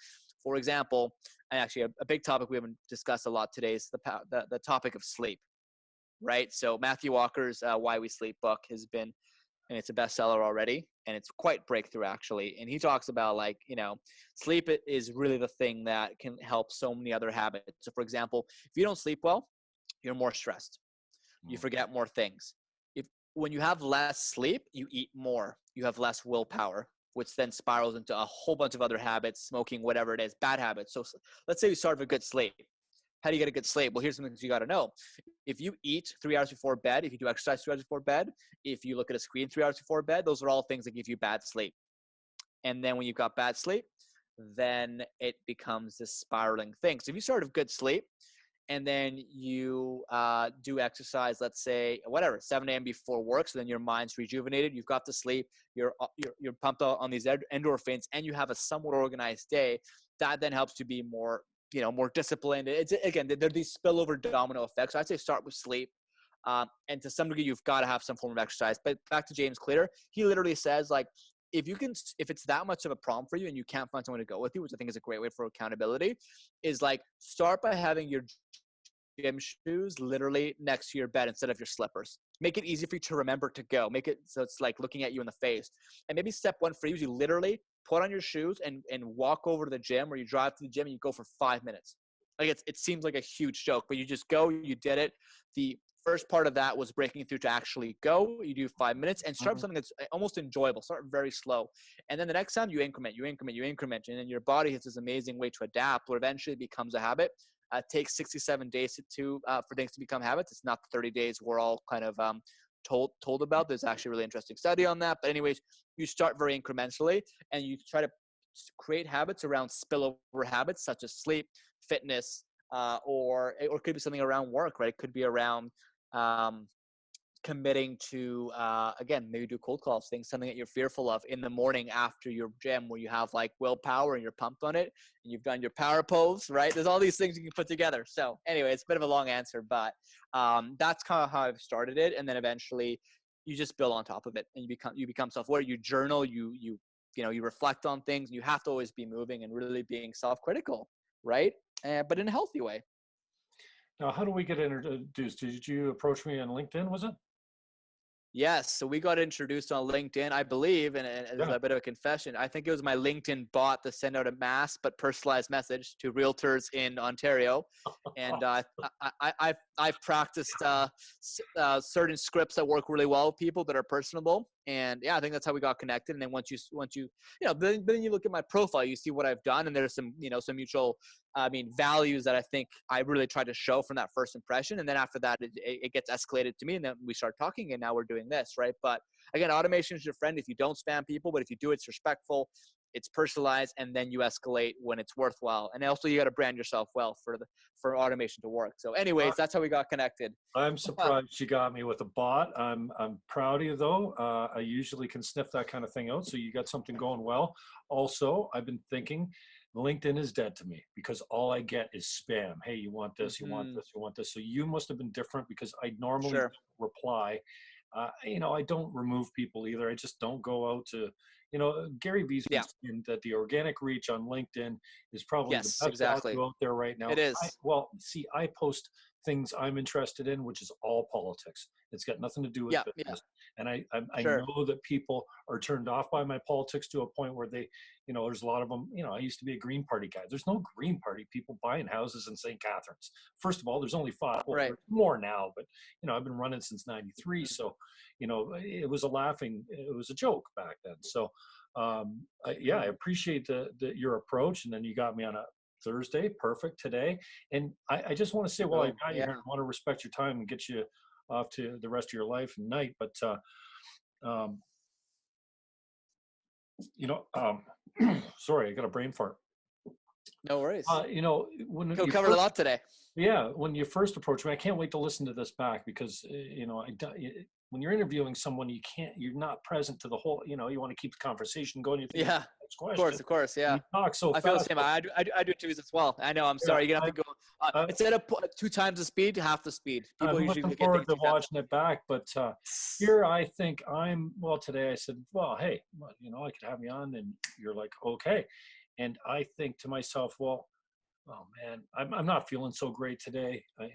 for example, and actually a big topic we haven't discussed a lot today is the topic of sleep, right? So Matthew Walker's Why We Sleep book has been, and it's a bestseller already, and it's quite breakthrough actually. And he talks about, like, sleep is really the thing that can help so many other habits. So for example, if you don't sleep well, you're more stressed. You forget more things. When you have less sleep, you eat more. You have less willpower, which then spirals into a whole bunch of other habits, smoking, whatever it is, bad habits. So let's say you start with good sleep. How do you get a good sleep? Well, here's some things you got to know. If you eat 3 hours before bed, if you do exercise 3 hours before bed, if you look at a screen 3 hours before bed, those are all things that give you bad sleep. And then when you've got bad sleep, then it becomes this spiraling thing. So if you start with good sleep and then you do exercise, let's say, whatever, 7 a.m. before work. So then your mind's rejuvenated. You've got to sleep. You're pumped out on these endorphins, and you have a somewhat organized day. That then helps you be more, more disciplined. It's, again, there are these spillover domino effects. So I'd say start with sleep. And to some degree, you've got to have some form of exercise. But back to James Clear, he literally says, like, if it's that much of a problem for you and you can't find someone to go with you, which I think is a great way for accountability, is like start by having your gym shoes literally next to your bed instead of your slippers. Make it easy for you to remember to go. Make it so it's like looking at you in the face. And maybe step one for you is you literally put on your shoes and walk over to the gym, or you drive to the gym and you go for 5 minutes. Like it seems like a huge joke, but you just go, you did it. The first part of that was breaking through to actually go. You do 5 minutes and start with something that's almost enjoyable. Start very slow. And then the next time you increment. And then your body has this amazing way to adapt where eventually it becomes a habit. It takes 67 days for things to become habits. It's not the 30 days we're all kind of told about. There's actually a really interesting study on that. But anyways, you start very incrementally and you try to create habits around spillover habits such as sleep, fitness, or it could be something around work, right? It could be around committing to, again, maybe do cold calls, something that you're fearful of in the morning after your gym where you have like willpower and you're pumped on it and you've done your power pose, right? There's all these things you can put together. So anyway, it's a bit of a long answer, but that's kind of how I've started it. And then eventually you just build on top of it and you become self-aware. You journal, you reflect on things, and you have to always be moving and really being self-critical, right? But in a healthy way. Now, how do we get introduced? Did you approach me on LinkedIn, was it? Yes. So we got introduced on LinkedIn, I believe, and it's a bit of a confession. I think it was my LinkedIn bot to send out a mass but personalized message to realtors in Ontario. And I've practiced certain scripts that work really well with people that are personable. And yeah, I think that's how we got connected. And then once you then you look at my profile, you see what I've done, and there's some mutual, values that I think I really tried to show from that first impression. And then after that, it gets escalated to me, and then we start talking, and now we're doing this, right? But again, automation is your friend if you don't spam people, but if you do, it's respectful, it's personalized, and then you escalate when it's worthwhile. And also, you got to brand yourself well for automation to work. So anyways, that's how we got connected. I'm surprised you got me with a bot. I'm proud of you though. I usually can sniff that kind of thing out. So you got something going well. Also, I've been thinking LinkedIn is dead to me because all I get is spam. Hey, you want this, you want this, you want this. So you must have been different because I normally reply. I don't remove people either. I just don't go out to, Gary Vee's been saying that the organic reach on LinkedIn is probably the best value out there right now. It is. I post things I'm interested in, which is all politics. It's got nothing to do with business. And I know that people are turned off by my politics to a point where they, there's a lot of them, I used to be a Green Party guy. There's no Green Party people buying houses in St. Catharines. First of all, there's only 5, there's more now, but, I've been running since 93. So, it was a joke back then. So, I appreciate your approach. And then you got me on a Thursday, perfect today. And I just want to say, I got you here, I want to respect your time and get you off to the rest of your life and night. But, sorry, I got a brain fart. No worries. When you covered a lot today. Yeah. When you first approached me, I can't wait to listen to this back because, when you're interviewing someone, you're not present to the whole, you want to keep the conversation going. Of course. Yeah. You talk so fast. I feel the same. I do too as well. I know. I'm sorry. You're going to have to go instead of 2 times the speed, half the speed. People I'm looking forward to watching it back. But here I think today I said, hey, I could have you on. And you're like, okay. And I think to myself, oh man, I'm not feeling so great today. I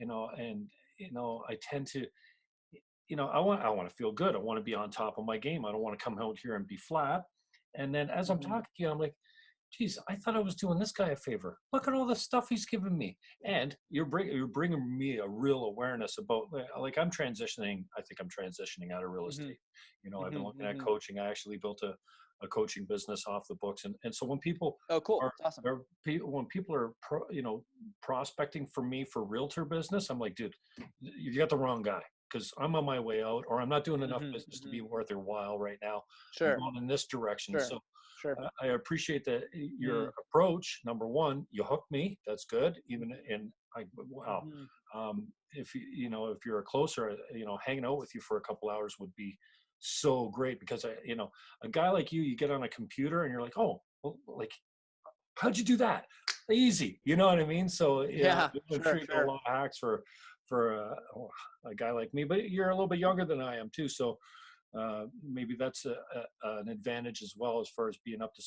tend to, I want to feel good. I want to be on top of my game. I don't want to come out here and be flat. And then as I'm talking to you, I'm like, geez, I thought I was doing this guy a favor. Look at all the stuff he's giving me. And you're bringing me a real awareness about, like I'm transitioning. I think I'm transitioning out of real estate. I've been looking at coaching. I actually built a coaching business off the books. And so when people, awesome. When people are, prospecting for me for realtor business, I'm like, dude, you got the wrong guy. Because I'm on my way out, or I'm not doing enough business to be worth their while right now. I'm going in this direction. So I appreciate that your approach. Number one, you hooked me. That's good. And Wow. Mhm. If if you're closer, hanging out with you for a couple hours would be so great, because a guy like you get on a computer and you're like, oh, well, like, how'd you do that? Easy. You know what I mean? So yeah, Yeah, I'm sure, sure you got a sure. lot of hacks for a guy like me, but you're a little bit younger than I am too. So maybe that's an advantage as well, as far as being up to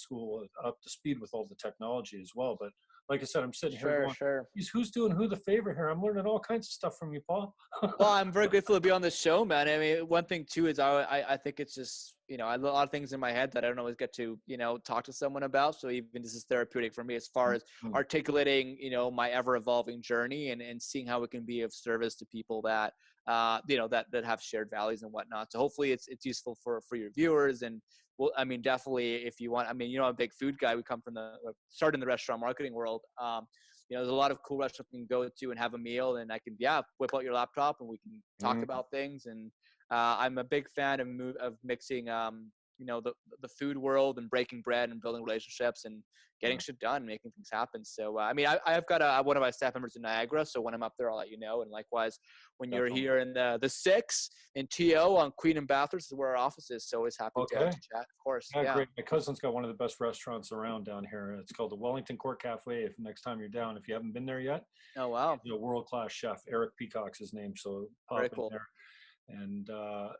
speed with all the technology as well. But like I said, I'm sitting here Sure, going, sure. "Geez, who's doing who the favor here? I'm learning all kinds of stuff from you, Paul." Well, I'm very grateful to be on the show, man. I mean, one thing too is I think it's just, I have a lot of things in my head that I don't always get to, talk to someone about. So even this is therapeutic for me as far as Mhm. articulating, my ever evolving journey and seeing how it can be of service to people that, that have shared values and whatnot. So hopefully it's useful for your viewers. And well, I mean, definitely if you want, I mean, I'm a big food guy. We come from started in the restaurant marketing world. There's a lot of cool restaurants you can go to and have a meal, and I can, whip out your laptop and we can talk Mhm. about things. And I'm a big fan of mixing, the food world and breaking bread and building relationships and getting shit done, making things happen. So, I mean, I've got one of my staff members in Niagara, so when I'm up there, I'll let you know. And likewise, when you're Definitely. here in the six in TO on Queen and Bathurst is where our office is. So always happy to Okay. chat, of course. Yeah, Yeah. great. My cousin's got one of the best restaurants around down here. It's called the Wellington Court Cafe. If next time you're down, if you haven't been there yet, Oh, wow. he's a world-class chef. Eric Peacock's his name, so pop Very in cool. there. And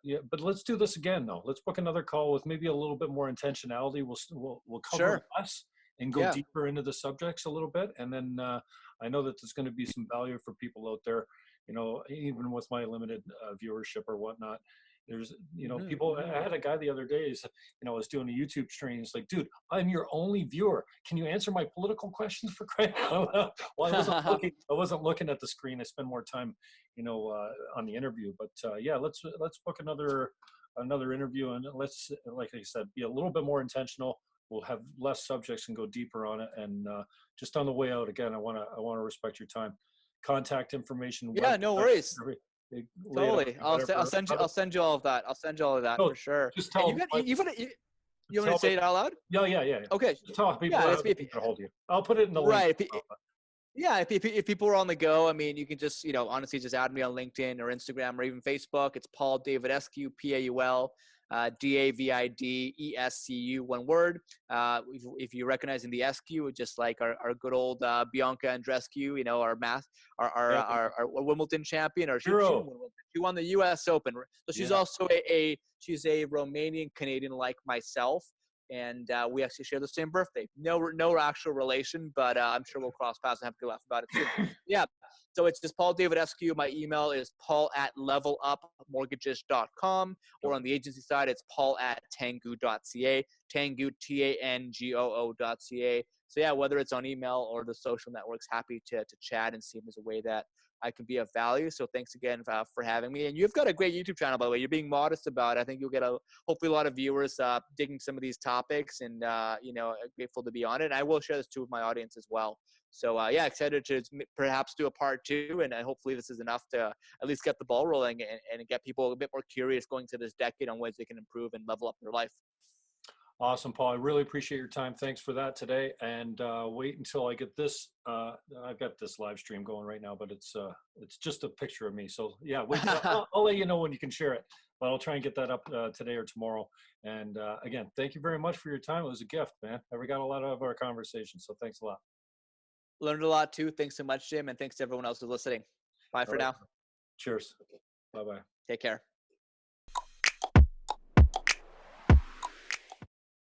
yeah, but let's do this again though. Let's book another call with maybe a little bit more intentionality. We'll cover Sure. less and go Yeah. deeper into the subjects a little bit. And then I know that there's going to be some value for people out there. Even with my limited viewership or whatnot, there's people. Mm-hmm. I had a guy the other day. Was doing a YouTube stream. He's like, "Dude, I'm your only viewer. Can you answer my political questions for crying out loud?" Well, I wasn't looking. I wasn't looking at the screen. I spend more time on the interview. But yeah, let's book another interview, and let's, like I said, be a little bit more intentional. We'll have less subjects and go deeper on it. And just on the way out, again, I want to respect your time. Contact information, Yeah, no website, worries. lay it out, Totally. whatever. I'll send you all of that. I'll send you all of that No, for sure. just And tell them. you want me Tell to them. say it out loud? Yeah, yeah, yeah, yeah. Okay. Just tell people Yeah, how that's they can get a hold of you. I'll put it in the link. right. Yeah, if people are on the go, I mean, you can just, honestly just add me on LinkedIn or Instagram or even Facebook. It's Paul David Escu, Paul, Davidescu, one word. If you're recognizing the Escu, just like our good old Bianca Andreescu, our Yeah, our Wimbledon champion, or she won hero. Wimbledon. She won the U.S. Open. So she's Yeah. also she's a Romanian Canadian like myself. And we actually share the same birthday. No actual relation, but I'm sure we'll cross paths and have a good laugh about it soon. Yeah. So it's just Paul David Escu. My email is paul@levelupmortgages.com, or on the agency side, it's paul@tangoo.ca, Tangoo, TANGOO.ca. So yeah, whether it's on email or the social networks, happy to chat and see them as a way that I can be of value. So thanks again for having me. And you've got a great YouTube channel, by the way. You're being modest about it. I think you'll get hopefully a lot of viewers digging some of these topics, and grateful to be on it. And I will share this too with my audience as well. So yeah, excited to perhaps do a part 2, and hopefully this is enough to at least get the ball rolling and get people a bit more curious going to this decade on ways they can improve and level up their life. Awesome, Paul. I really appreciate your time. Thanks for that today. And wait until I get this. I've got this live stream going right now, but it's just a picture of me. So yeah, wait. I'll let you know when you can share it. But I'll try and get that up today or tomorrow. And again, thank you very much for your time. It was a gift, man. We got a lot out of our conversation. So thanks a lot. Learned a lot too. Thanks so much, Jim, and thanks to everyone else who's listening. Bye All for right. now. Cheers. Bye-bye. Take care.